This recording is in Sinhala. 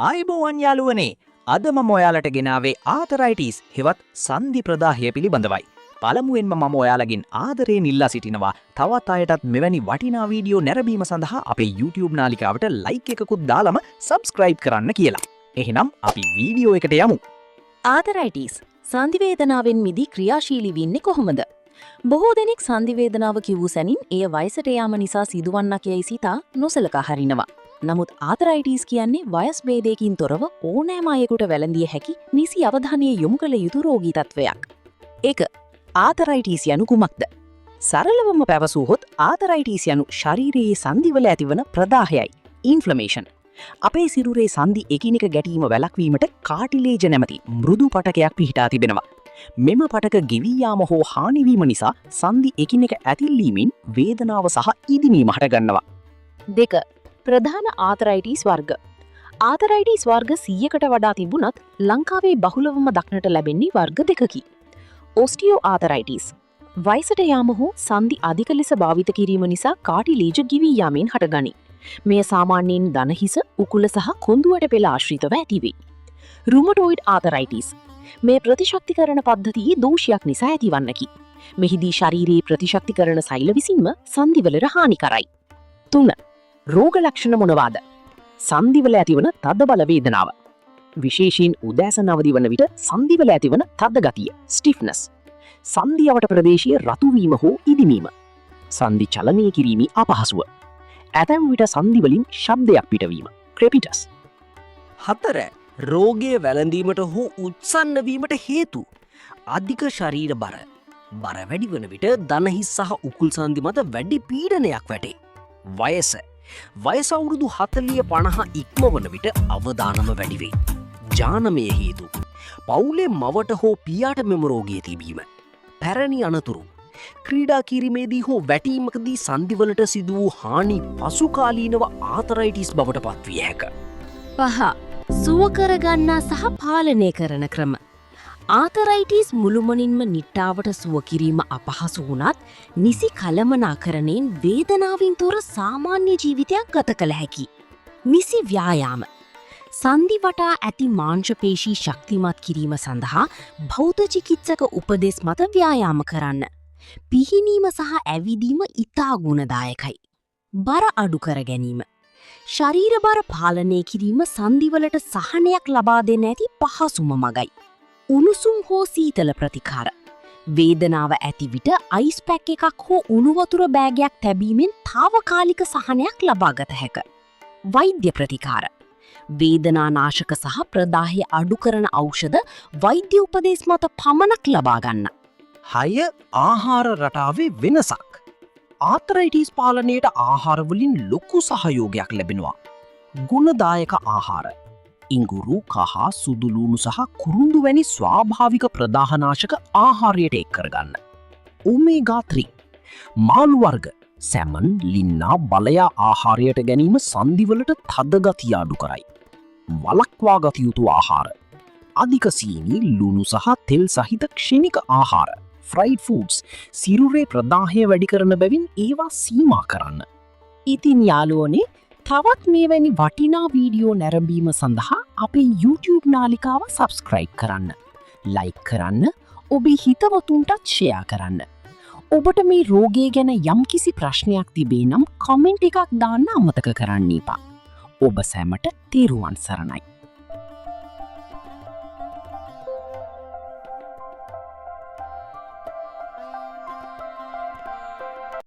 ආයුබෝවන් යාළුවනේ. අද මම ඔයාලට ගෙනාවේ ආතරයිටිස් හෙවත් සන්ධි ප්‍රදාහය පිළිබඳවයි. පළමුවෙන්ම මම ඔයාලගෙන් ආදරයෙන් ඉල්ලා සිටිනවා තවත් අයටත් මෙවැනි වටිනා වීඩියෝ නැරඹීම සඳහා අපේ YouTube නාලිකාවට ලයික් එකකුත් දාලම සබ්ස්ක්‍රයිබ් කරන්න කියලා. එහෙනම් අපි වීඩියෝ එකට යමු. ආතරයිටිස් සන්ධි වේදනාවෙන් මිදී ක්‍රියාශීලී වෙන්නේ කොහොමද? බොහෝ දෙනෙක් සන්ධි වේදනාව කිවූ සැනින් එය වයසට යාම නිසා සිදුවන්නක් යයි සිතා නොසලකා හරිනවා. නමුත් ආතරයිටිස් කියන්නේ වයස් ભેදයකින් තොරව ඕනෑම අයෙකුට වැළඳිය හැකි නිසි අවධානය යොමු කළ යුතු රෝගී තත්වයක්. ඒක ආතරයිටිස් යනු කුමක්ද? සරලවම පැවසුවහොත් ආතරයිටිස් යනු ශරීරයේ සන්ධිවල ඇතිවන ප්‍රදාහයයි, ඉන්ෆ්ලමේෂන්. අපේ සිරුරේ සන්ධි එකිනෙක ගැටීම වැළැක්වීමට කාටිලේජ නැමැති මෘදු පටකයක් පිහිටා තිබෙනවා. මෙම පටක ගෙවී යාම හෝ හානිවීම නිසා සන්ධි එකිනෙක ඇතිල්ලීමෙන් වේදනාව සහ ඉදිමීම හටගන්නවා. 2. ප්‍රධාන ආතරයිටිස් වර්ග. ආතරයිටිස් වර්ග 100කට වඩා තිබුණත් ලංකාවේ බහුලවම දක්නට ලැබෙන්නේ වර්ග දෙකකි. Osteo arthritis. වයසට යාම හෝ සන්ධි අධික ලෙස භාවිත කිරීම නිසා කාටිලේජ ගෙවී යාමෙන් හටගනී. මෙය සාමාන්‍යයෙන් දනහිස, උකුල සහ කොඳුවට පෙළ ආශ්‍රිතව ඇතිවේ. රුමටෝයිඩ් ආතරයිටිස්. මේ ප්‍රතිශක්තිකරණ පද්ධතියේ දෝෂයක් නිසා ඇතිවන්නකි. මෙහිදී ශරීරයේ ප්‍රතිශක්තිකරණ සෛල විසින්ම සන්ධිවලට හානි කරයි. 3. රෝග ලක්ෂණ මොනවාද? සන්ධිවල ඇතිවන තදබල වේදනාව. විශේෂයෙන් උදෑසන අවදි වන විට සන්ධිවල ඇතිවන තද ගතිය, ස්ටිෆ්නස්. සන්ධියවට ප්‍රදේශීය රතු වීම හෝ ඉදිමීම. සන්ධි චලනය කිරීමේ අපහසුව. ඇතැම් විට සන්ධි වලින් ශබ්දයක් පිටවීම, ක්‍රෙපිටස්. 4. රෝගය වැළඳීමට හෝ උත්සන්න වීමට හේතු. අධික ශරීර බර. බර වැඩි වන විට දනහිස් සහ උකුල් සන්ධි මත වැඩි පීඩනයක් වැටේ. වයස. වයස අවුරුදු 40-50 ඉක්මවන විට අවදානම වැඩිවේ. ජානමය හේතු. පවුලේ මවට හෝ පියාට මෙම රෝගය තිබීම. පැරණි අනතුරු. ක්‍රීඩා කිරීමේදී හෝ වැටීමකදී සන්ධිවලට සිදු වූ හානි පසුකාලීනව ආතරයිටිස් බවට පත්විය හැක. 5. සුව කරගන්නා සහ පාලනය කරන ක්‍රම. ආතරයිටිස් මුළුමනින්ම නිට්ටාවට සුව කිරීම අපහසු වුණත් නිසි කළමනාකරණයෙන් වේදනාවෙන් තොර සාමාන්‍ය ජීවිතයක් ගත කළ හැකි. නිසි ව්‍යායාම. සන්ධි වටා ඇති මාංශපේශී ශක්තිමත් කිරීම සඳහා බෞද්ධ චිකිත්සක උපදෙස් මත ව්‍යායාම කරන්න. පිහිනීම සහ ඇවිදීම ඉතා ගුණදායකයි. බර අඩු කර ගැනීම. ශරීර බර පාලනය කිරීම සන්ධිවලට සහනයක් ලබා දෙන්න ඇති පහසුම මගයි. උණුසුම් හෝ සීතල ප්‍රතිකාර. වේදනාව ඇති විට අයිස් පැක් එකක් හෝ උණුවතුර බෑගයක් තැබීමෙන් තාවකාලික සහනයක් ලබාගත හැක. වෛද්‍ය ප්‍රතිකාර. වේදනානාශක සහ ප්‍රදාහය අඩු කරන ඖෂධ වෛද්‍ය උපදෙස් මත පමණක් ලබා ගන්න. 6. ආහාර රටාවේ වෙනසක්. ආතරයිටිස් පාලනයට ආහාරවලින් ලොකු සහයෝගයක් ලැබෙනවා. ගුණදායක ආහාර. ඉඟුරු, කහ, සුදුලූණු සහ කුරුඳු වැනි ස්වාභාවික ප්‍රදාහනාශක ආහාරයට එක් කරගන්න. ඔමේගා 3. මාළු වර්ග, සැමන්, ලින්නා, බලයා ආහාරයට ගැනීම සන්ධිවලට තද ගතිය අඩු කරයි. වළක්වා ගත යුතු ආහාර. අධික සීනි, ලුණු සහ තෙල් සහිත ක්ෂණික ආහාර, ෆ්‍රයිඩ් ෆුඩ්ස් සිරුරේ ප්‍රදාහය වැඩි කරන බැවින් ඒවා සීමා කරන්න. ඉතින් යාළුවනේ, තවත් මේවැනි වටිනා වීඩියෝ නැරඹීම සඳහා අපේ YouTube නාලිකාව සබ්ස්ක්‍රයිබ් කරන්න, ලයික් කරන්න, ඔබේ හිතවතුන්ටත් ෂෙයා කරන්න. ඔබට මේ රෝගය ගැන යම්කිසි ප්‍රශ්නයක් තිබේ නම් කමෙන්ට් එකක් දාන්න අමතක කරන්න එපා. ඔබ සැමට තෙරුවන් සරණයි.